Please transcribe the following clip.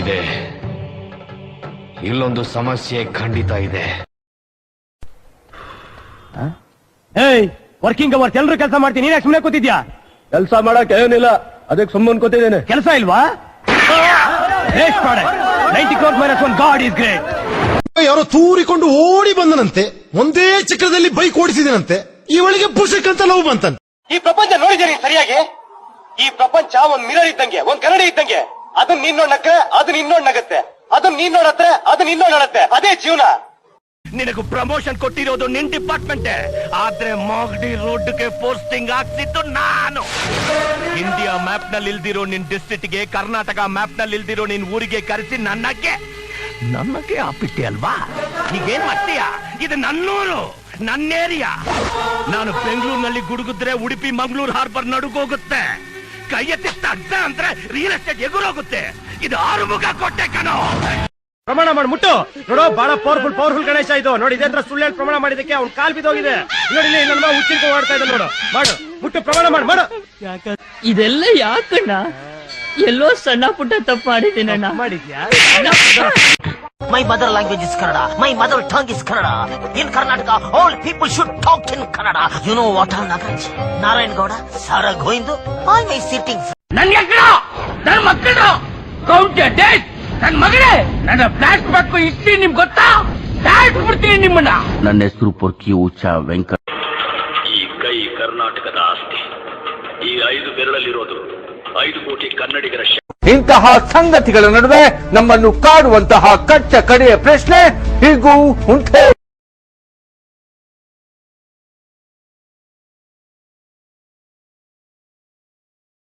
ಮುಂದೆ ಇಲ್ಲೊಂದು ಸಮಸ್ಯೆ ಖಂಡಿತ ಇದೆ. ವರ್ಕಿಂಗ್ ಅವರ್ಸ್ ಎಲ್ಲರೂ ಕೆಲಸ ಮಾಡ್ತೀನಿ, ನೀನ್ ಸುಮ್ಮನೆ ಕೂತಿದ್ಯಾ? ಕೆಲಸ ಮಾಡಕ್ ಏನಿಲ್ಲ, ಅದಕ್ಕೆ ಸುಮ್ಮನೆ ಕೂತಿದ್ದೇನೆ. ಕೆಲಸ ಇಲ್ವಾ? 90 crores minus 1 God is great. ಯಾರೋ ತೂರಿಕೊಂಡು ಓಡಿ ಬಂದನಂತೆ, ಒಂದೇ ಚಕ್ರದಲ್ಲಿ ಬೈಕ್ ಓಡಿಸಿದನಂತೆ, ಇವಳಿಗೆ ಪುಷಕ್ ಅಂತ ಲವ್ ಬಂತಂತೆ. ಈ ಪ್ರಪಂಚ ನೋಡಿದ್ದೀರಿ ಸರಿಯಾಗಿ? ಈ ಪ್ರಪಂಚ ಒಂದ್ ಮಿರರ್ ಇದ್ದಂಗೆ, ಒಂದ್ ಕನ್ನಡಿ ಇದ್ದಂಗೆ. ಅದನ್ನ ನೀನ್ ನೋಡಕ್ಕೆ ಅದನ್ನ ಇನ್ನೊಂದ್ ನಗತ್ತೆ, ಅದನ್ನ ನೀನ್ ನೋಡತ್ತೆ ಅದನ್ನ ಇನ್ನೊಂದ್ ನಡತ್ತೆ. ಅದೇ ಜೀವನ. ನಿನಗೂ ಪ್ರಮೋಷನ್ ಕೊಟ್ಟಿರೋದು ನಿನ್ ಡಿಪಾರ್ಟ್ಮೆಂಟ್, ಆದ್ರೆ ಮಾಗಡಿ ರೋಡ್ಗೆ ಪೋಸ್ಟಿಂಗ್ ಆಗ್ತಿತ್ತು ನಾನು. ಇಂಡಿಯಾ ಮ್ಯಾಪ್ ನಲ್ಲಿ ಇಲ್ದಿರೋ ನಿನ್ ಡಿಸ್ಟ್ರಿಕ್ಟ್ ಗೆ, ಕರ್ನಾಟಕ ಮ್ಯಾಪ್ ನಲ್ಲಿ ಇಲ್ದಿರೋ ನಿನ್ ಊರಿಗೆ ಕರೆಸಿ ನನ್ನಕ್ಕೆ ಆಪಿಟ್ಟೆ ಅಲ್ವಾ? ಈಗೇನ್ ಮಾಡ್ತೀಯ? ಇದು ನನ್ನೂರು, ನನ್ನ ಏರಿಯಾ. ನಾನು ಬೆಂಗಳೂರಿನಲ್ಲಿ ಗುಡುಗಿದ್ರೆ ಉಡುಪಿ ಮಂಗಳೂರು ಹಾರ್ಬರ್ ನಡುಗೋಗುತ್ತೆ. ಕೈ ಎತ್ತಿ ತಗ್ದ ಅಂದ್ರೆ ರಿಯಲ್ ಎಸ್ಟೇಟ್ ಎಗುರೋಗುತ್ತೆ. ಇದು ಆರುಮುಖ ಕೊಟ್ಟೆ ಕಣೋ. ಪ್ರಮಾಣ ಮಾಡಿ ಮುಟ್ಟು ನೋಡು, ಬಹಳ ಪವರ್ಫುಲ್ ಗಣೇಶ ಇದು. ನೋಡಿ, ಇದೇ ತರ ಸುಳ್ಳು ಪ್ರಮಾಣ ಮಾಡಿದಕ್ಕೆ ಅವ್ನು ಕಾಲ್ ಬಿದ್ದೋಗಿದೆ. ನೋಡಿ, ನನ್ನ ಹುಚ್ಚಿರ್ಕೊಂಡು ಮಾಡ್ತಾ ಇದ್ದ ನೋಡು. ಮಾಡು, ಮುಟ್ಟು ಪ್ರಮಾಣ ಮಾಡು. ಇದೆಲ್ಲ ಯಾಕಣ್ಣ? ಎಲ್ಲೋ ಸಣ್ಣ ಪುಟ್ಟ ತಪ್ಪು ಮಾಡಿದ್ದೀನಣ್ಣ. ಮಾಡಿದ್ಯಾ? My mother language is Kannada. My mother tongue is Kannada. In Karnataka, all people should talk in Kannada. You know what, Nagaraj? Narayan Gowda, Sara Goindu, all my sittings. ನನ್ನ ಮಕ್ಕಳು ಕೌಂಟ್ ಡೇಟ್, ನನ್ನ ಮಗಳೇ, ನನ್ನ flash back ಇಷ್ಟು ನಿಮ್ಗೆ ಗೊತ್ತಾ? ಬಿಡ್ತೀನಿ ನಿಮ್ಮನ್ನ. ನನ್ನ ಹೆಸರು ಪೊರ್ಕಿ ಉಚ್ಚ ವೆಂಕಟ. ಈ ಕೈ ಕರ್ನಾಟಕದ ಆಸ್ತಿ. ಈ 5 ಬೆರಳಲ್ಲಿರೋದು 5 ಕೋಟಿ ಕನ್ನಡಿಗರ. ಇಂತಹ ಸಂಗತಿಗಳ ನಡುವೆ ನಮ್ಮನ್ನು ಕಾಡುವಂತಹ ಕಚ್ಚ ಕಡೆಯ ಪ್ರಶ್ನೆ ಹೀಗೂ ಉಂಟೆ.